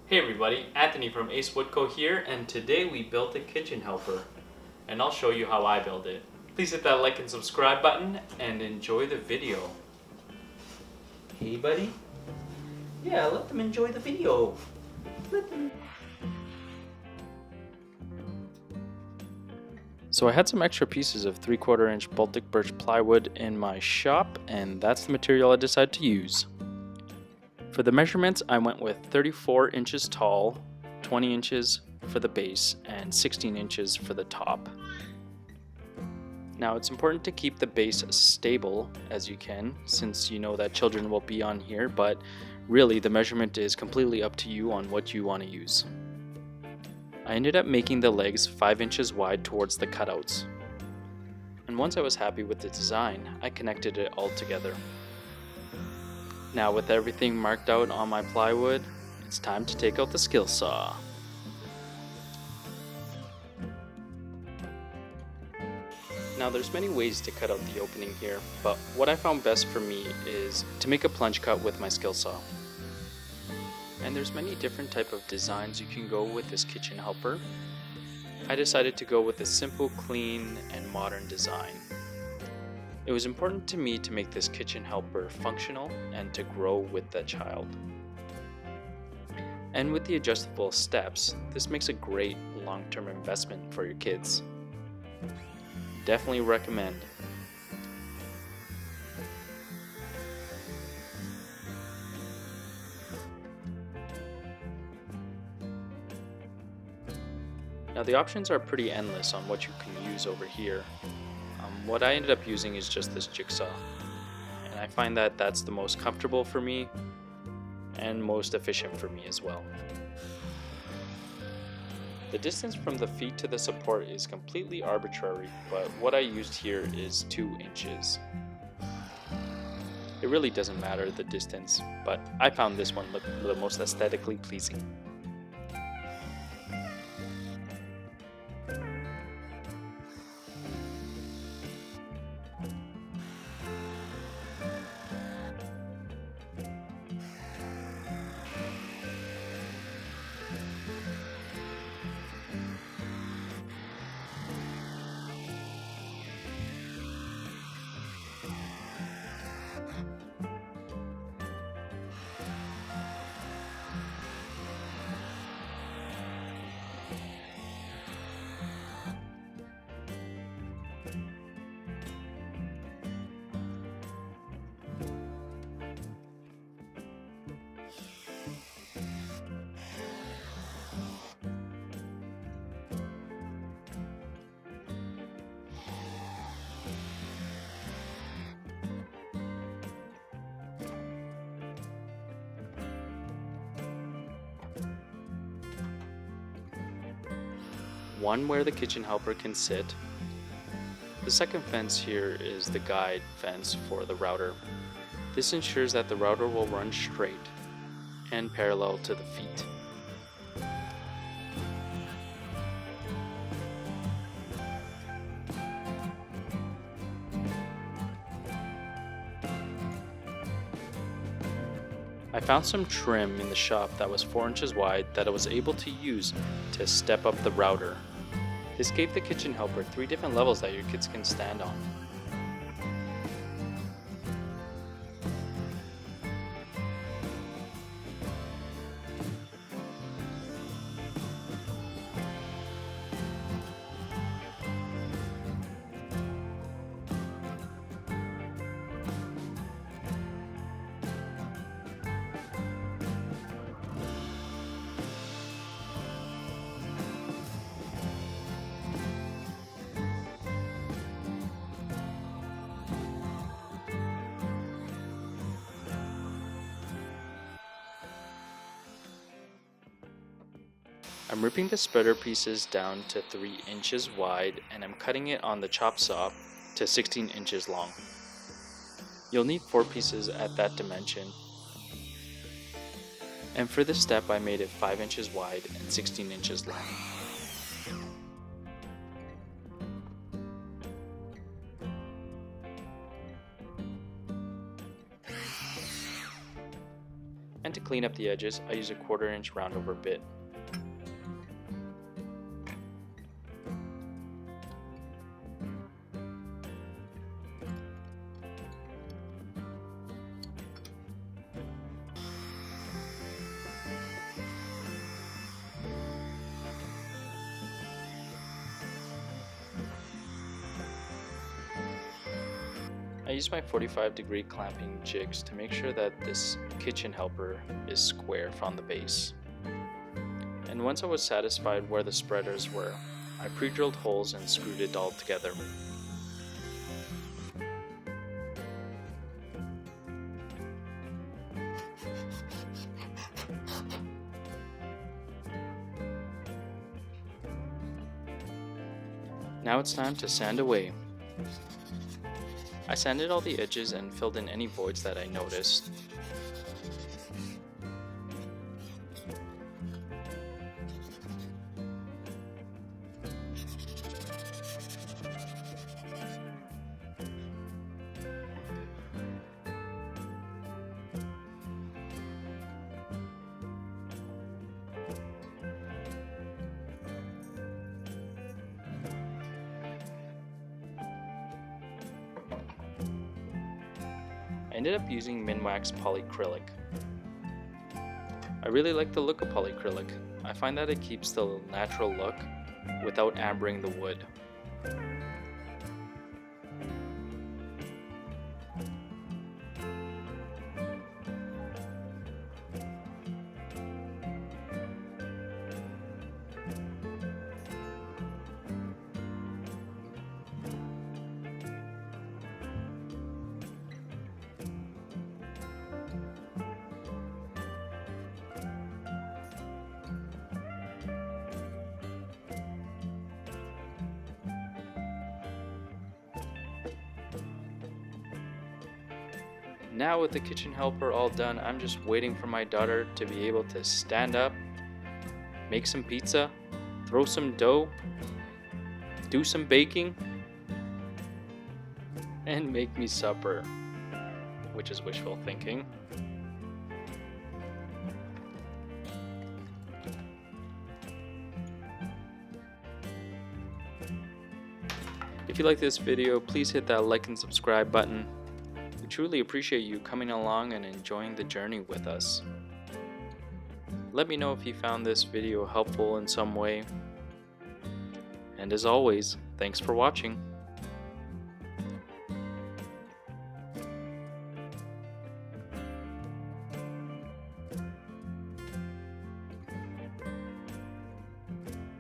Hey everybody, Anthony from Ace Woodco here, and today we built a kitchen helper, and I'll show you how I build it. Please hit that like and subscribe button and enjoy the video. Hey buddy? Yeah, let them enjoy the video. Let them. So I had some extra pieces of 3/4 inch Baltic birch plywood in my shop, and that's the material I decided to use. For the measurements, I went with 34 inches tall, 20 inches for the base, and 16 inches for the top. Now it's important to keep the base stable as you can, since you know that children will be on here, but really the measurement is completely up to you on what you want to use. I ended up making the legs 5 inches wide towards the cutouts. And once I was happy with the design, I connected it all together. Now with everything marked out on my plywood, it's time to take out the skill saw. Now there's many ways to cut out the opening here, but what I found best for me is to make a plunge cut with my skill saw. And there's many different type of designs you can go with this kitchen helper. I decided to go with a simple, clean, and modern design. It was important to me to make this kitchen helper functional and to grow with the child. And with the adjustable steps, this makes a great long-term investment for your kids. Definitely recommend. Now the options are pretty endless on what you can use over here. What I ended up using is just this jigsaw, and I find that that's the most comfortable for me and most efficient for me as well. The distance from the feet to the support is completely arbitrary, but what I used here is 2 inches. It really doesn't matter the distance, but I found this one look the most aesthetically pleasing. One where the kitchen helper can sit. The second fence here is the guide fence for the router. This ensures that the router will run straight and parallel to the feet. I found some trim in the shop that was 4 inches wide that I was able to use to step up the router. This gave the kitchen helper 3 different levels that your kids can stand on. I'm ripping the spreader pieces down to 3 inches wide, and I'm cutting it on the chop saw to 16 inches long. You'll need 4 pieces at that dimension. And for this step I made it 5 inches wide and 16 inches long. And to clean up the edges, I use a 1/4 inch roundover bit. I use my 45-degree clamping jigs to make sure that this kitchen helper is square from the base. And once I was satisfied where the spreaders were, I pre-drilled holes and screwed it all together. Now it's time to sand away. I sanded all the edges and filled in any voids that I noticed. I ended up using Minwax polyacrylic. I really like the look of polyacrylic. I find that it keeps the natural look without ambering the wood. Now with the kitchen helper all done, I'm just waiting for my daughter to be able to stand up, make some pizza, throw some dough, do some baking, and make me supper, which is wishful thinking. If you like this video, please hit that like and subscribe button. We truly appreciate you coming along and enjoying the journey with us. Let me know if you found this video helpful in some way. And as always, thanks for watching.